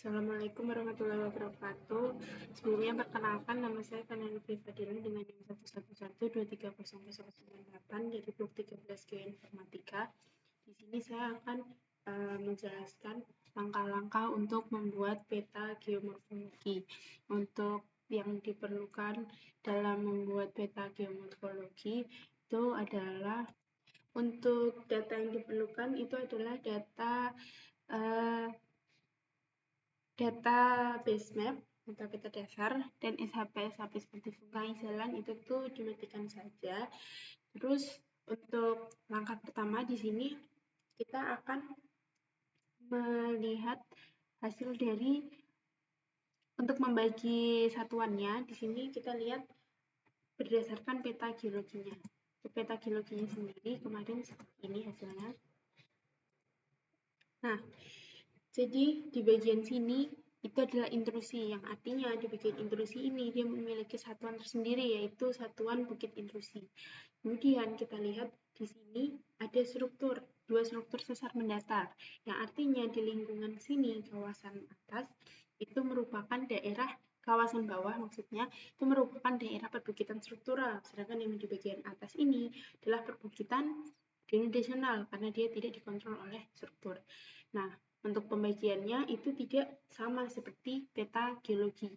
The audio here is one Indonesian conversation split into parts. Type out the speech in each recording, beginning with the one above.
Assalamualaikum warahmatullahi wabarakatuh. Sebelumnya perkenalkan, nama saya Kananti Fadila dengan NIM 111230098 dari blok 13 Geoinformatika. Di sini saya akan menjelaskan langkah-langkah untuk membuat peta geomorfologi. Untuk yang diperlukan dalam membuat peta geomorfologi itu adalah untuk data yang diperlukan itu adalah data base map atau peta dasar dan SHP seperti sungai, jalan itu tuh dimatikan saja. Terus untuk langkah pertama di sini kita akan melihat hasil dari untuk membagi satuannya. Di sini kita lihat berdasarkan peta geologinya. Peta geologinya sendiri kemarin seperti ini hasilnya. Nah, jadi di bagian sini itu adalah intrusi, yang artinya di bagian intrusi ini dia memiliki satuan tersendiri, yaitu satuan bukit intrusi. Kemudian kita lihat di sini ada dua struktur sesar mendatar, yang artinya di lingkungan sini, kawasan atas, itu merupakan daerah kawasan bawah maksudnya, itu merupakan daerah perbukitan struktural, sedangkan yang di bagian atas ini adalah perbukitan geodesional, karena dia tidak dikontrol oleh struktur. Nah, untuk pembagiannya itu tidak sama seperti peta geologi.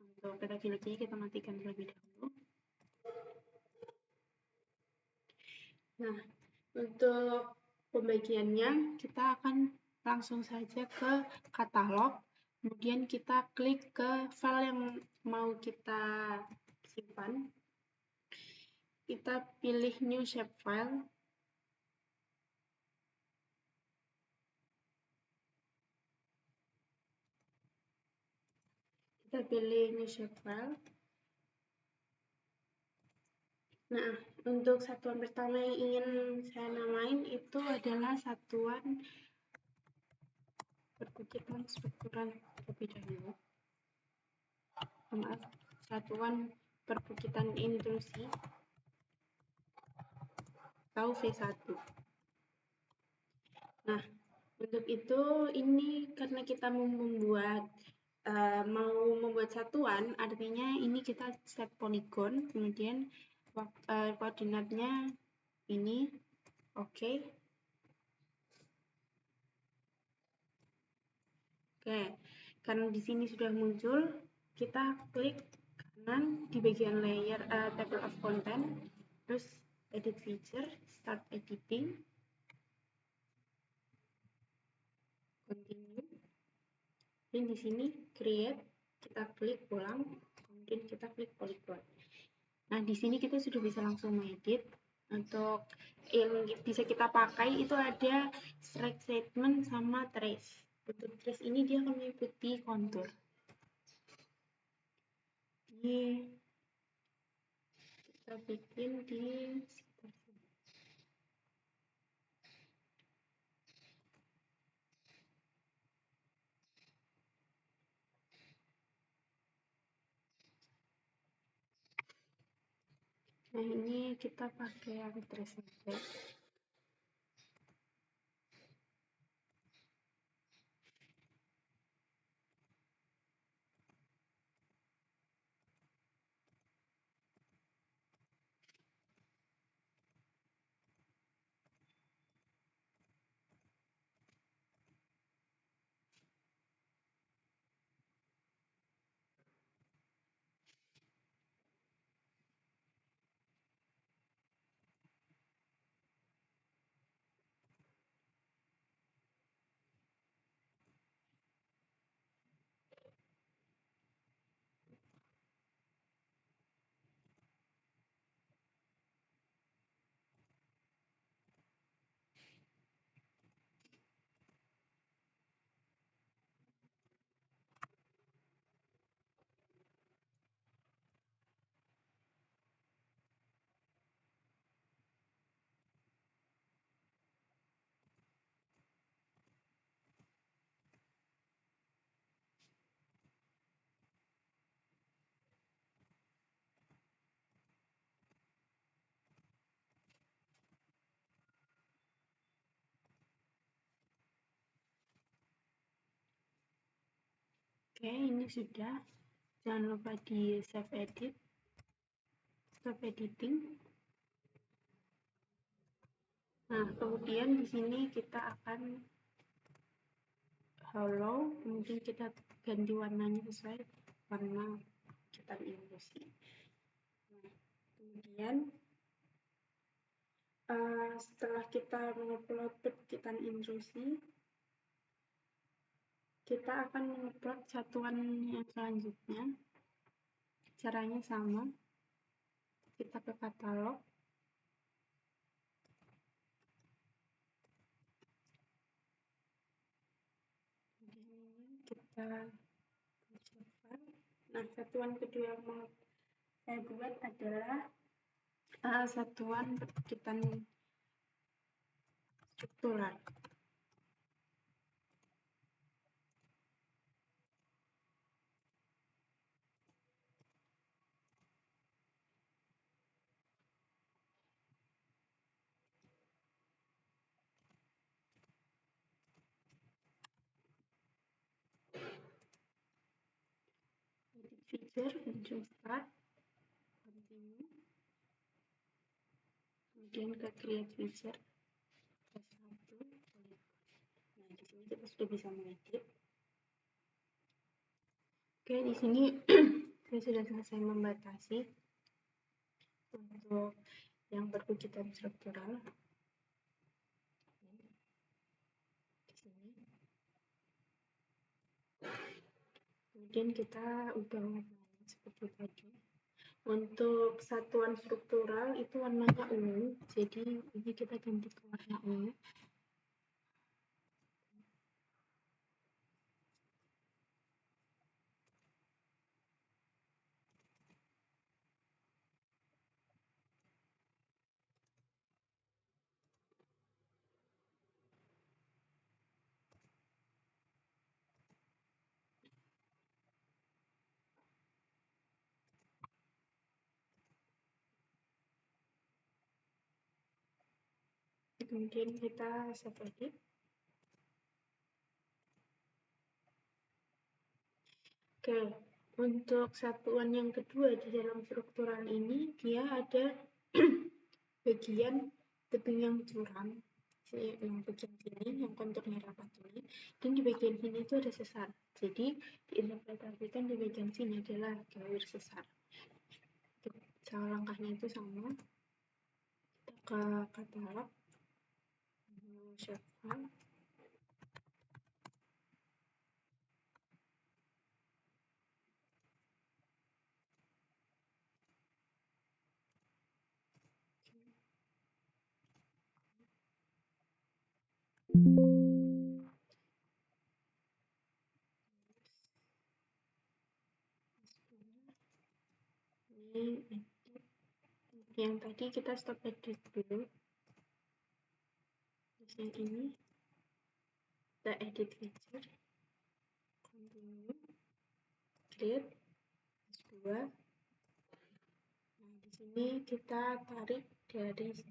Untuk peta geologinya kita matikan terlebih dahulu. Nah, untuk pembagiannya kita akan langsung saja ke katalog. Kemudian kita klik ke file yang mau kita simpan. Kita pilih new shapefile. Kita pilih new shapefile. Nah, untuk satuan pertama yang ingin saya namain itu adalah satuan perbukitan struktural terlebih dahulu. Maaf, satuan perbukitan intrusi atau V1. Nah, untuk itu ini karena kita mau membuat satuan, artinya ini kita set poligon, kemudian koordinatnya ini, oke. Oke, karena di sini sudah muncul, kita klik kanan di bagian layer table of content, terus edit feature, start editing, continue, dan di sini create, kita klik ulang, kemudian kita klik polygon. Nah, di sini kita sudah bisa langsung mengedit. Untuk yang bisa kita pakai itu ada strike statement sama trace. Untuk trace ini dia akan mengikuti kontur. Ini kita bikin di sekitar sini. Nah, ini kita pakai yang trace saja. Oke, ini sudah. Jangan lupa di save edit, stop editing. Nah, kemudian di sini kita akan hollow, kemudian kita ganti warnanya sesuai warna bikitan ilusi. Nah, kemudian setelah kita mengupload bikitan intrusi, kita akan mengupload satuan yang selanjutnya. Caranya sama, kita ke katalog, kemudian kita file. Nah, satuan kedua yang mau saya buat adalah satuan bikitan struktural. Edit feature, control start, continue, kemudian ke create feature, plus 1, polygon. Nah, di sini kita sudah bisa mengedit. Oke, di sini saya sudah selesai membatasi untuk yang berbikitan struktural. Di sini. Kemudian kita ubah warnanya seperti tadi. Untuk satuan struktural itu warnanya ungu, jadi ini kita ganti ke warna ungu. Kemudian kita save edit. Oke, untuk satuan yang kedua di dalam struktural ini, dia ada bagian tebing yang curam, yang bagian sini, yang konturnya rapat ini, dan di bagian sini itu ada sesar. Jadi, diinterpretasikan di bagian sini adalah garis sesar. Cara langkahnya itu sama. Kita ke katalog, shape file. Ini edit. Yang tadi kita stop edit dulu. Terus yang ini kita edit feature, continue, create, S2. Nah, di sini kita tarik dari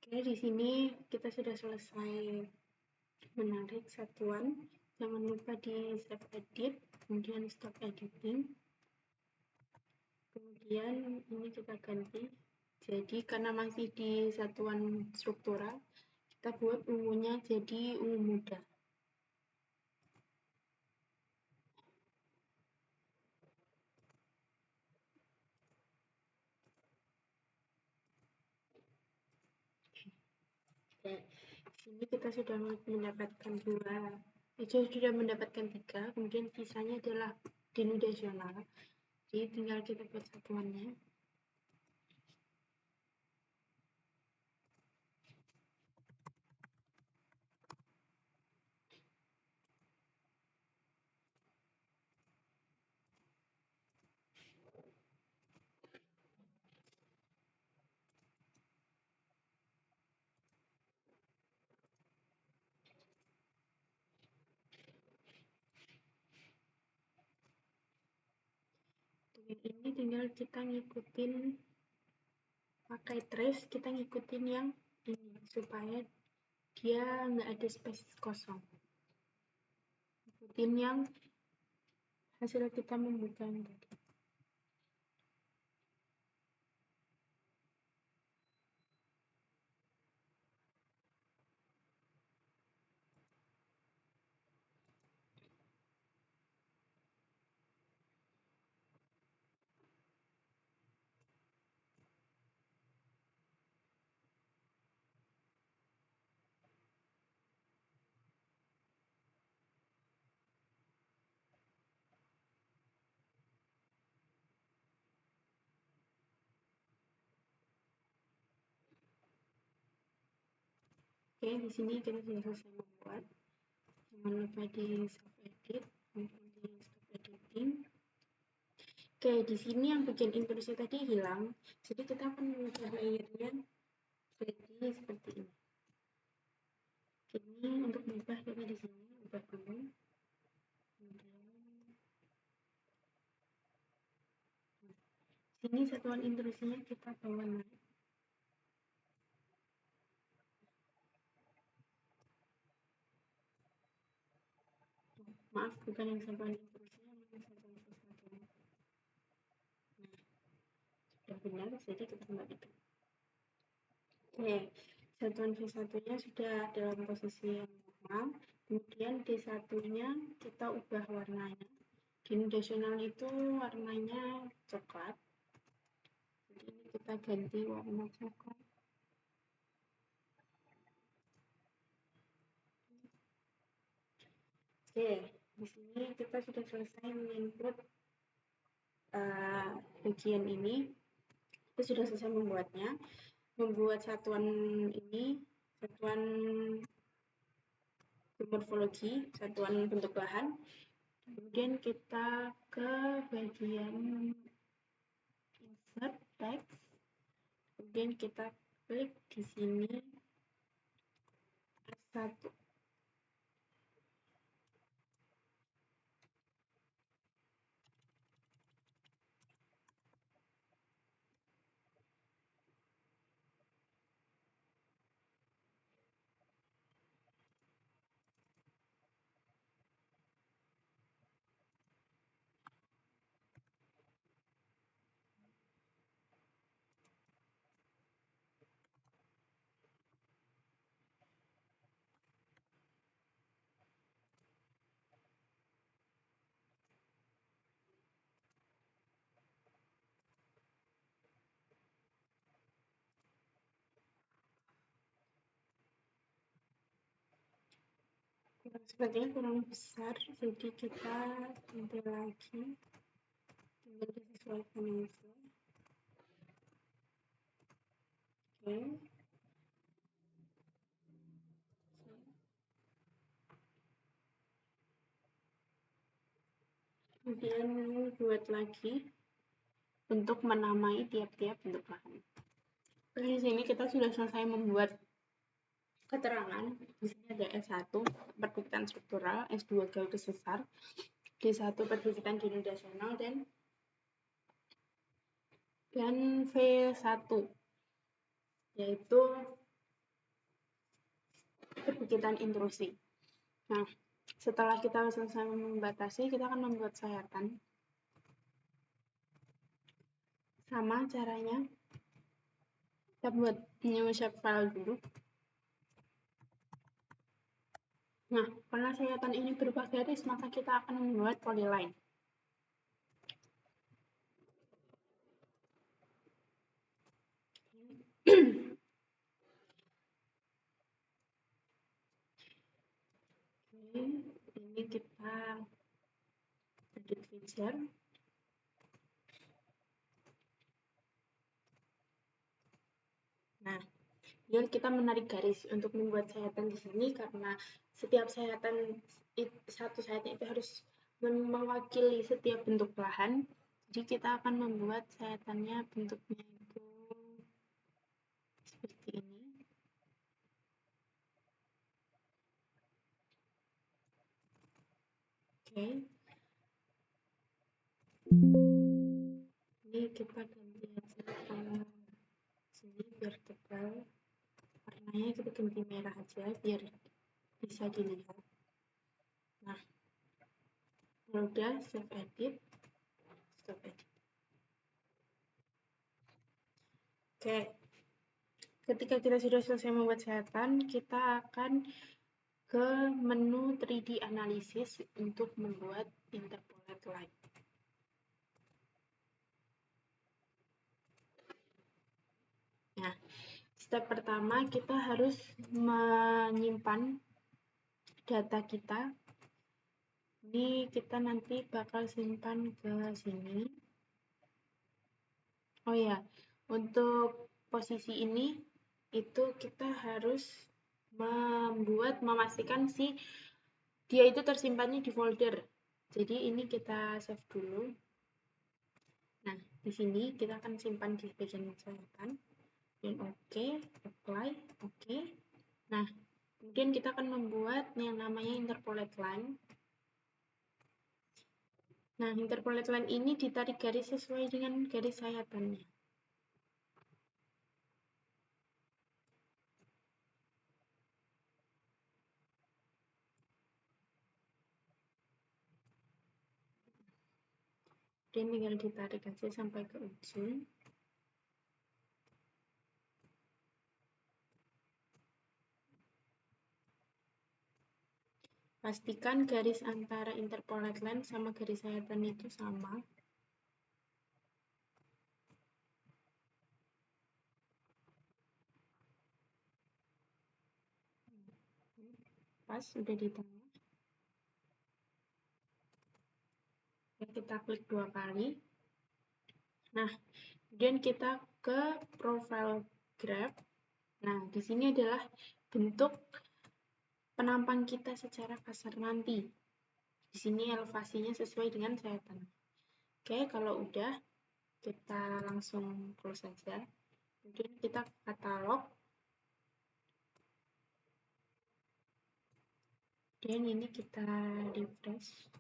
Oke, di sini kita sudah selesai menarik satuan. Jangan lupa di save edit, kemudian stop editing. Kemudian ini kita ganti. Jadi karena masih di satuan struktural, kita buat ungunya jadi ungu muda. Oke, di sini kita sudah mendapatkan sudah mendapatkan 3, kemudian sisanya adalah denudation. Jadi tinggal kita buat satuannya. Ini tinggal kita ngikutin pakai trace, kita ngikutin yang ini supaya dia nggak ada space kosong. Ngikutin yang hasil kita membuka tadi. Oke, di sini kita sudah selesai membuat. Jangan lupa di save edit, kemudian di stop editing. Oke, di sini yang bagian intrusi tadi hilang, jadi kita akan mengubah layernya jadi seperti ini. Ini untuk mengubah dari di sini, ubah dulu. Kemudian sini satuan intrusinya kita bawa naik. Maaf, bukan yang satuan intrusinya, yang satuan V1-nya. Nah, sudah benar, jadi kita kembalikan. Oke, satuan V1-nya sudah dalam posisi yang normal. Kemudian D1-nya kita ubah warnanya. Denudation itu warnanya coklat. Jadi ini kita ganti warna coklat. Oke, di sini kita sudah selesai menginput bagian ini. Kita sudah selesai membuatnya. Membuat satuan ini, satuan morfologi, satuan bentuk bahan. Kemudian kita ke bagian insert text. Kemudian kita klik di sini S1. Sepertinya kurang besar, jadi kita ganti lagi, tinggal disesuaikan aja. Oke. Kemudian buat lagi untuk menamai tiap-tiap bentuk bahan. Di sini kita sudah selesai membuat keterangan. Di sini ada S1 perbukitan struktural, S2 garis besar, D1 perbukitan denudasional, dan V1 yaitu perbukitan intrusi. Nah, setelah kita selesai membatasi, kita akan membuat sayatan. Sama caranya, kita buat new shapefile dulu. Nah, karena sayatan ini berupa garis, maka kita akan membuat polyline. Oke, ini kita edit feature. Nah, kemudian kita menarik garis untuk membuat sayatan di sini karena setiap sayatan satu sayatan itu harus mewakili setiap bentuk belahan. Jadi kita akan membuat sayatannya bentuknya itu seperti ini. Oke. Ini kita ganti aja ke sini biar tebal. Warnanya kita ganti merah aja biar bisa dilihat. Nah, udah save edit, stop edit. Oke, ketika kita sudah selesai membuat sayatan, kita akan ke menu 3D Analysis untuk membuat interpolate line. Nah, step pertama kita harus menyimpan data kita. Ini kita nanti bakal simpan ke sini. Oh ya, untuk posisi ini itu kita harus memastikan dia itu tersimpannya di folder. Jadi ini kita save dulu. Nah, di sini kita akan simpan di bagian selatan. Dan oke, apply, oke. Nah, kemudian kita akan membuat yang namanya interpolate line. Nah, interpolate line ini ditarik garis sesuai dengan garis sayatannya. Dan tinggal ditarik aja sampai ke ujung. Pastikan garis antara interpolate line sama garis sayatan itu sama. Pas, sudah di tengah. Kita klik 2 kali. Nah, kemudian kita ke profile graph. Nah, di sini adalah bentuk penampang kita secara kasar nanti. Di sini elevasinya sesuai dengan sayatan. Oke, kalau udah, kita langsung close saja. Kemudian kita katalog. Dan ini kita refresh.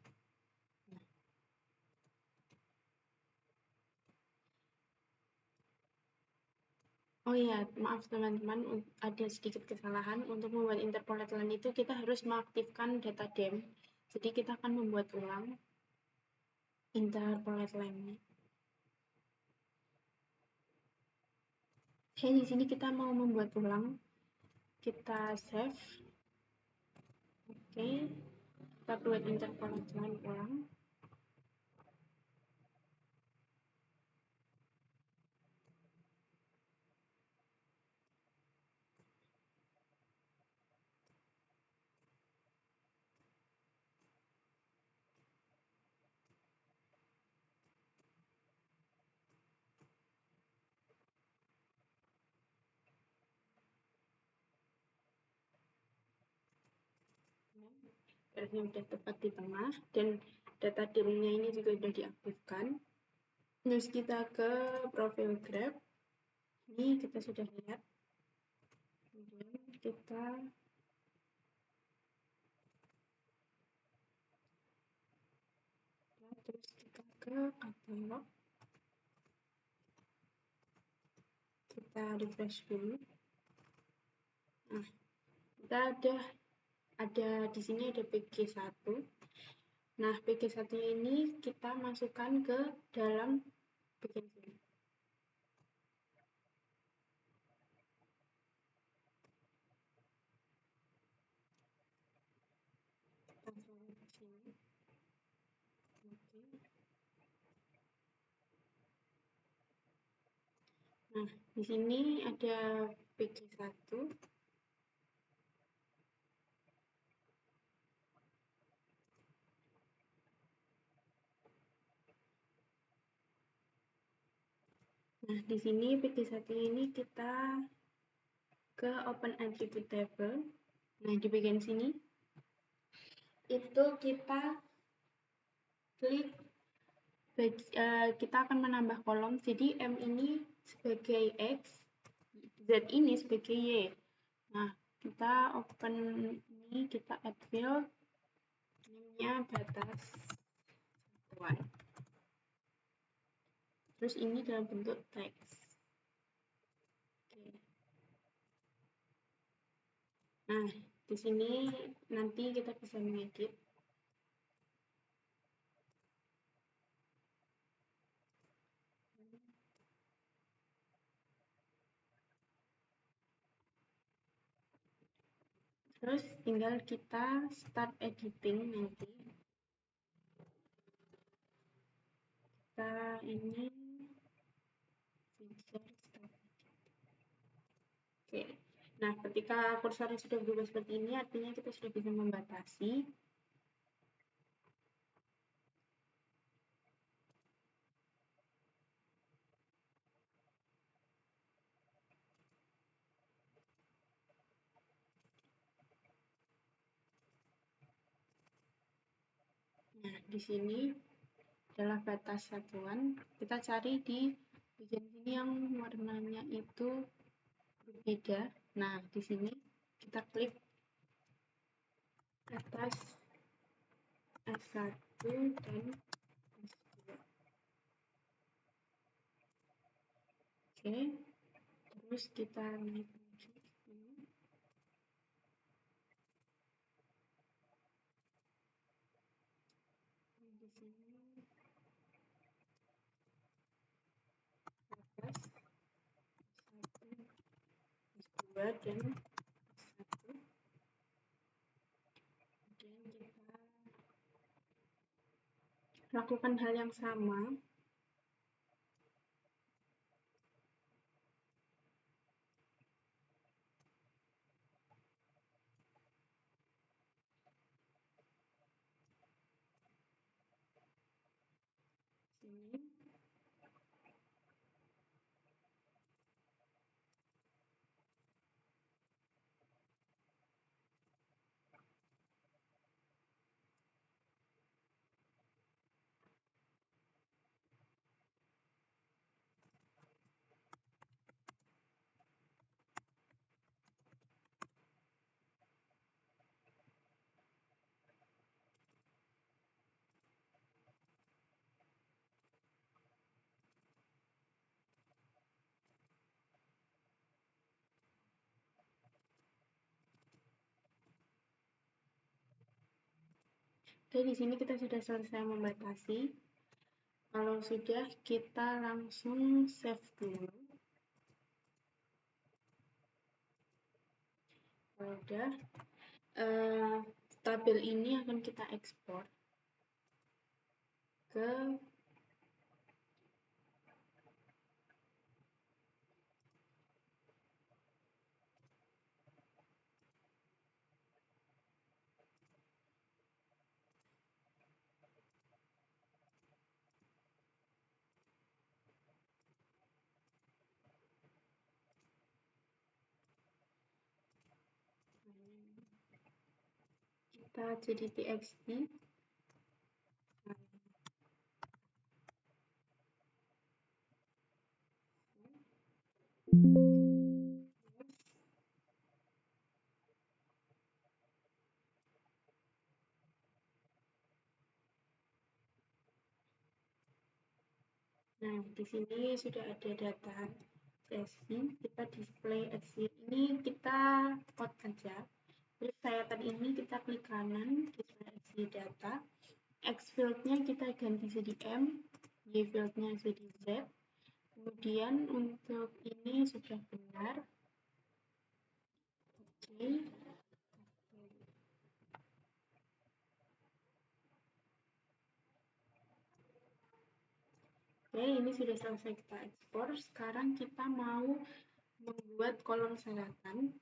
Oh iya, maaf teman-teman, ada sedikit kesalahan. Untuk membuat interpolate line itu kita harus mengaktifkan data dem. Jadi kita akan membuat ulang interpolate line-nya. Oke, di sini kita mau membuat ulang. Kita save. Oke, kita buat interpolate line ulang. Garisnya sudah tepat di tengah dan data dem-nya ini juga sudah diaktifkan. Terus kita ke profile graph. Ini kita sudah lihat. Kemudian kita terus kita ke katalog. Kita refresh dulu. Nah, kita ada di sini ada PG1. Nah, PG1 ini kita masukkan ke dalam bagian sini. Nah, di sini ada PG1. Nah, di sini PG1 ini kita ke Open Attribute Table. Nah, di bagian sini itu kita klik kita akan menambah kolom. Jadi M ini sebagai X, Z ini sebagai Y. Nah, kita open ini, kita add field, namanya batas satuan. Terus ini dalam bentuk teks. Oke. Nah, di sini nanti kita bisa mengedit. Terus tinggal kita start editing nanti. Kita ini start editing. Oke. Nah, ketika kursornya sudah berubah seperti ini, artinya kita sudah bisa membatasi. Nah, di sini adalah batas satuan. Kita cari di bagian sini yang warnanya itu berbeda. Nah, di sini kita klik atas S1 dan S2. Oke, terus kita naik lagi ini. Di sini atas S1, S2 dan S1. Kemudian kita lakukan hal yang sama. Sini. Oke, di sini kita sudah selesai membatasi. Kalau sudah, kita langsung save dulu. Kalau udah, tabel ini akan kita ekspor ke kita jadi txt. Nah, di sini sudah ada data sesi. Kita display exit ini kita code aja. Terus sayatan ini kita klik kanan, display exit data. X field-nya kita ganti jadi M, Y field-nya jadi Z. Kemudian untuk ini sudah benar. Oke. Oke, ini sudah selesai kita ekspor. Sekarang kita mau membuat kolom selatan.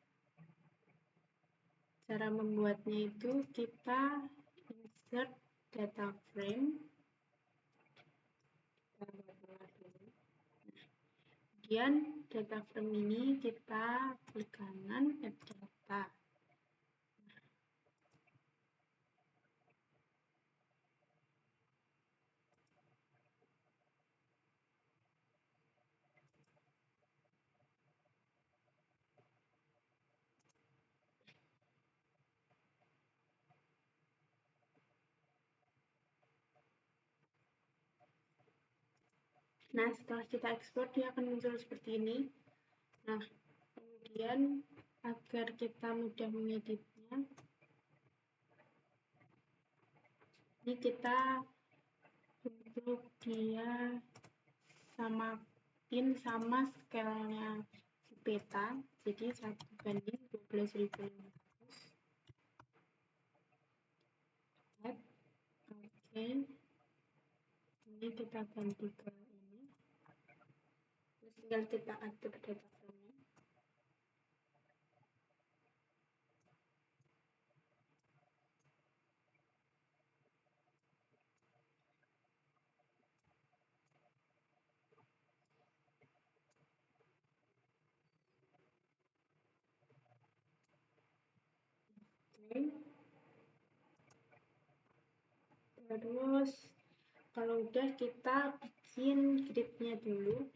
Cara membuatnya itu kita insert data frame. Kemudian data frame ini kita klik kanan, add data. Nah, setelah kita ekspor, dia akan muncul seperti ini. Nah, kemudian agar kita mudah mengeditnya, ini kita untuk dia samain sama scale-nya si peta, jadi 1:12.500. Oke, ini kita ganti ke ini, terus tinggal kita atur data frame-nya. Oke. Terus kalau udah, kita bikin grid-nya dulu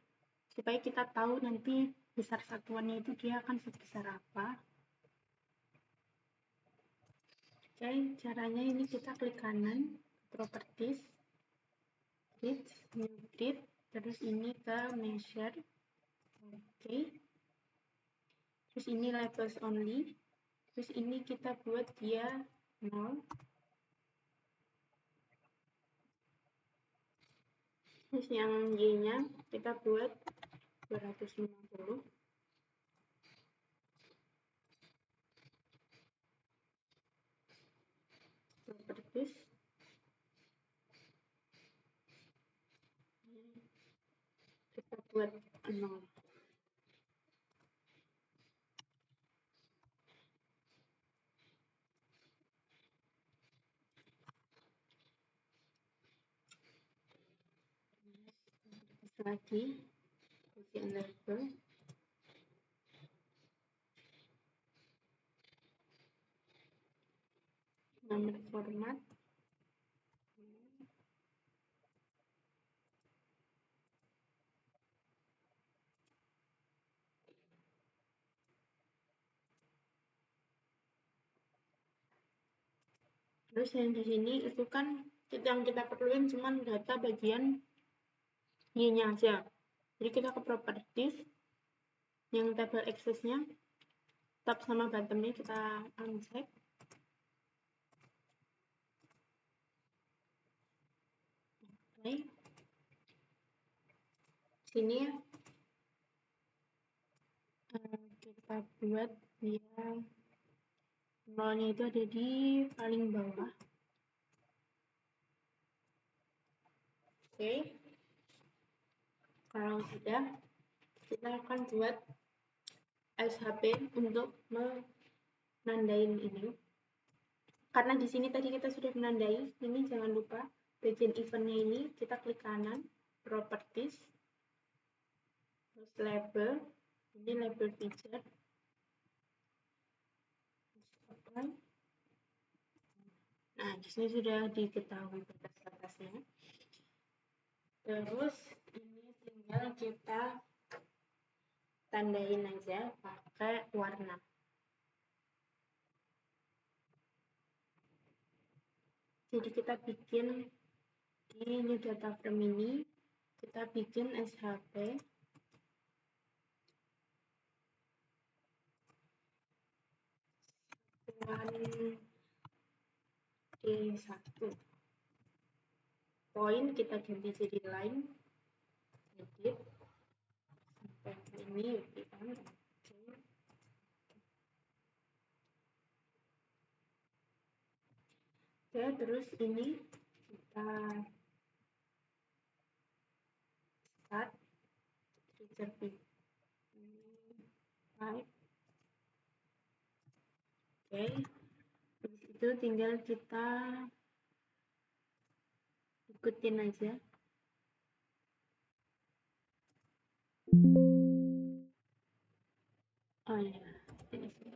supaya kita tahu nanti besar satuannya itu dia akan sebesar apa. Oke, caranya ini kita klik kanan, properties, grid, new grid, terus ini ke measure. Oke. Terus ini labels only. Terus ini kita buat dia 0. Terus yang Y-nya kita buat 250. Properties. Kita buat 0. Lagi bikin label, nomor format, terus yang di sini itu kan yang kita perluin cuma data bagian Y-nya aja. Jadi kita ke properties, yang table access-nya, top sama bottom-nya kita uncheck. Oke. Sini ya, kita buat dia nolnya itu ada di paling bawah. Oke. Kalau sudah, kita akan buat SHP untuk menandain ini. Karena di sini tadi kita sudah menandai, ini jangan lupa bagian eventnya ini kita klik kanan, properties, terus label, ini label feature. Nah, di sini sudah diketahui batas-batasnya. Terus ini tinggal kita tandain aja pakai warna. Jadi kita bikin di new data frame ini, kita bikin SHP D1. Poin kita ganti jadi line, edit, sampai ini UPM. Oke, terus ini kita cermin. Oke, habis itu tinggal kita ikutin aja. Oh ya, ini sih.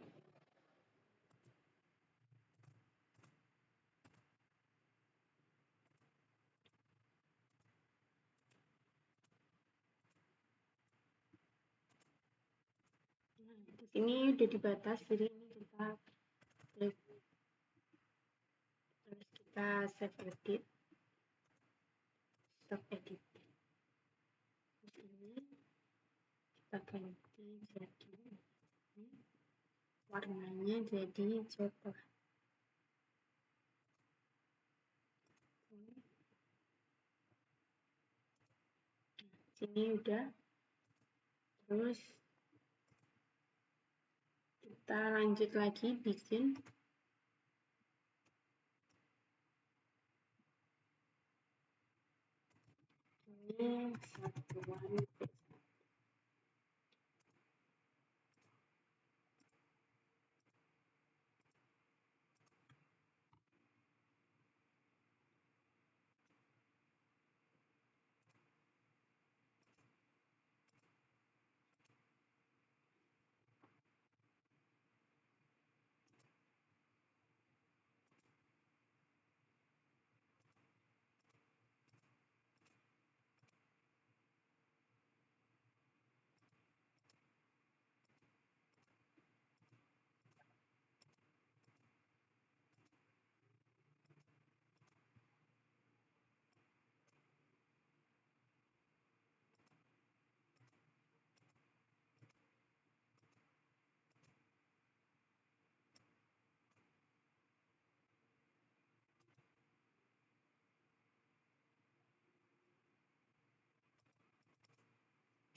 Di sini udah dibatas, jadi ini kita klik, terus kita save edit, stop edit. Terus ini kita ganti jadi warnanya jadi coklat. Sini udah. Terus kita lanjut lagi bikin ini satuan P1.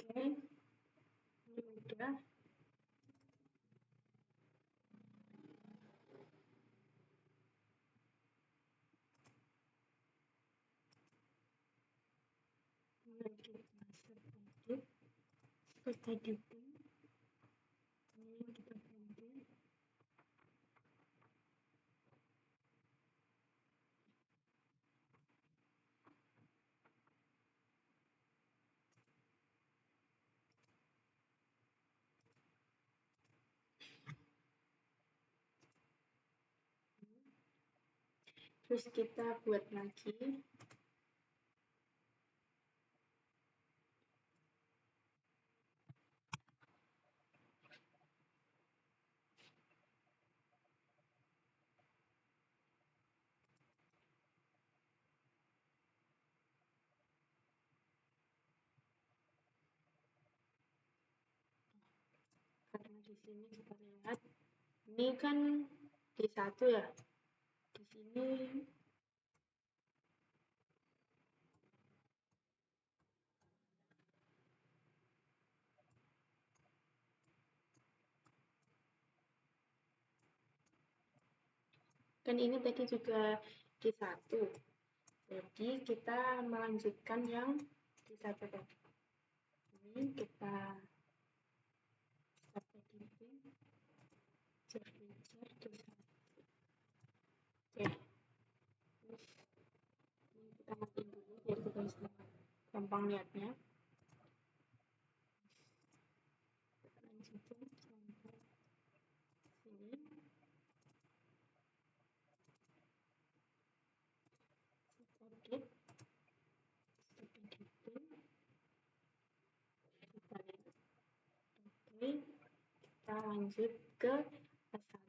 Oke, ini udah. Lanjut masuk edit, start editing. Ini kita ganti. Terus kita buat lagi. Karena di sini kita lihat ini kan D1 ya. Di sini kan ini tadi juga D1. Jadi kita melanjutkan yang D1 tadi. Ini kita start editing, capture D1. Oke. Ini kita matiin dulu biar kita bisa gampang lihatnya. Lanjutin sampai sini. Edit, stop editing. Kita lihat. Oke, kita lanjut ke S1.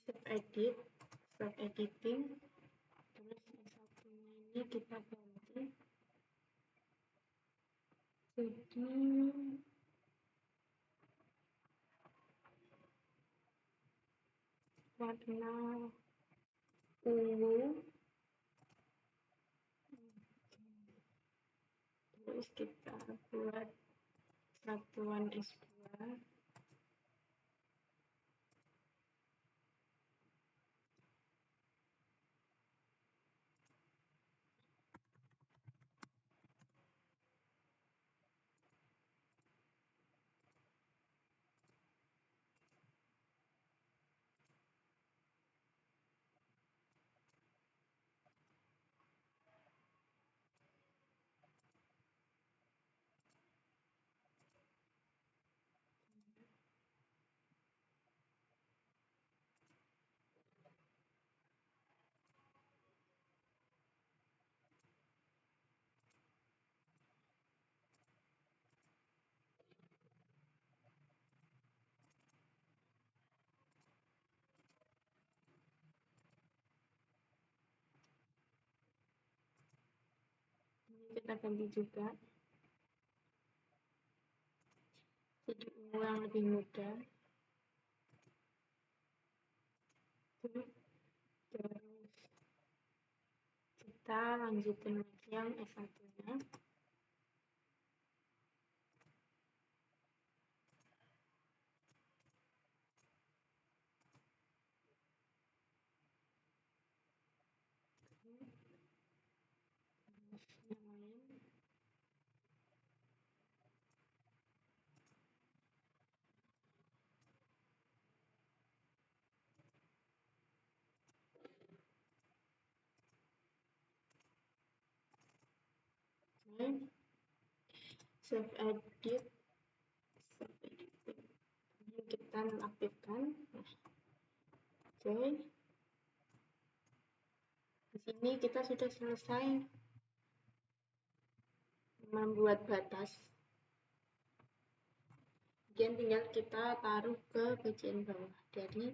save edit, start editing, terus yang satunya ini kita ganti jadi warna ungu, terus kita buat satuan S2. Kita ganti juga jadi ungu yang lebih muda. Terus kita lanjutin lagi yang S1-nya. Yang lain. Save edit, ini kita nonaktifkan. Oke, di sini kita sudah selesai membuat batas. Kemudian tinggal kita taruh ke bagian bawah dari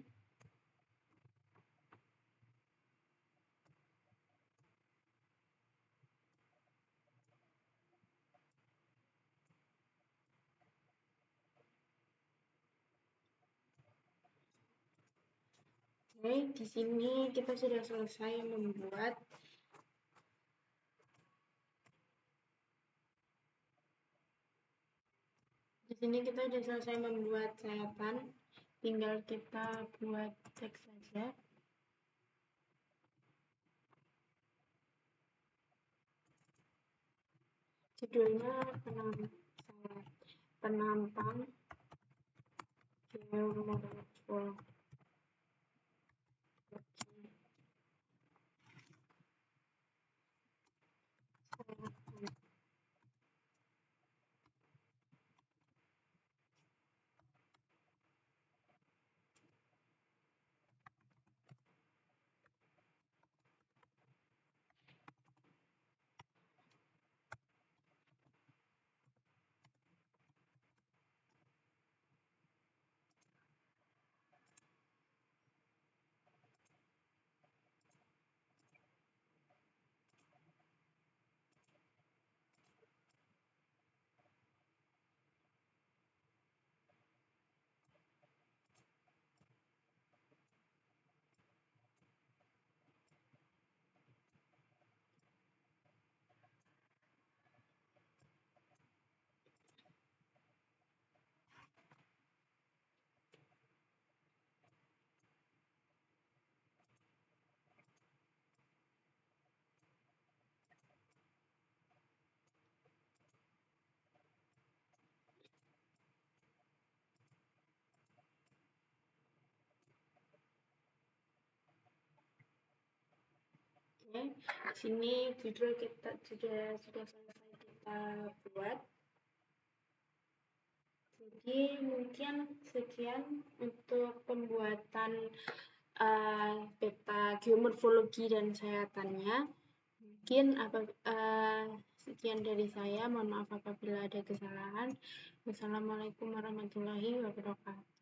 Oke, di sini kita sudah selesai membuat sayatan, tinggal kita buat teks saja. Judulnya penampang geomorfologi. Oke, di sini judul kita sudah selesai kita buat. Jadi mungkin sekian untuk pembuatan peta geomorfologi dan sayatannya. Mungkin sekian dari saya. Mohon maaf apabila ada kesalahan. Wassalamualaikum warahmatullahi wabarakatuh.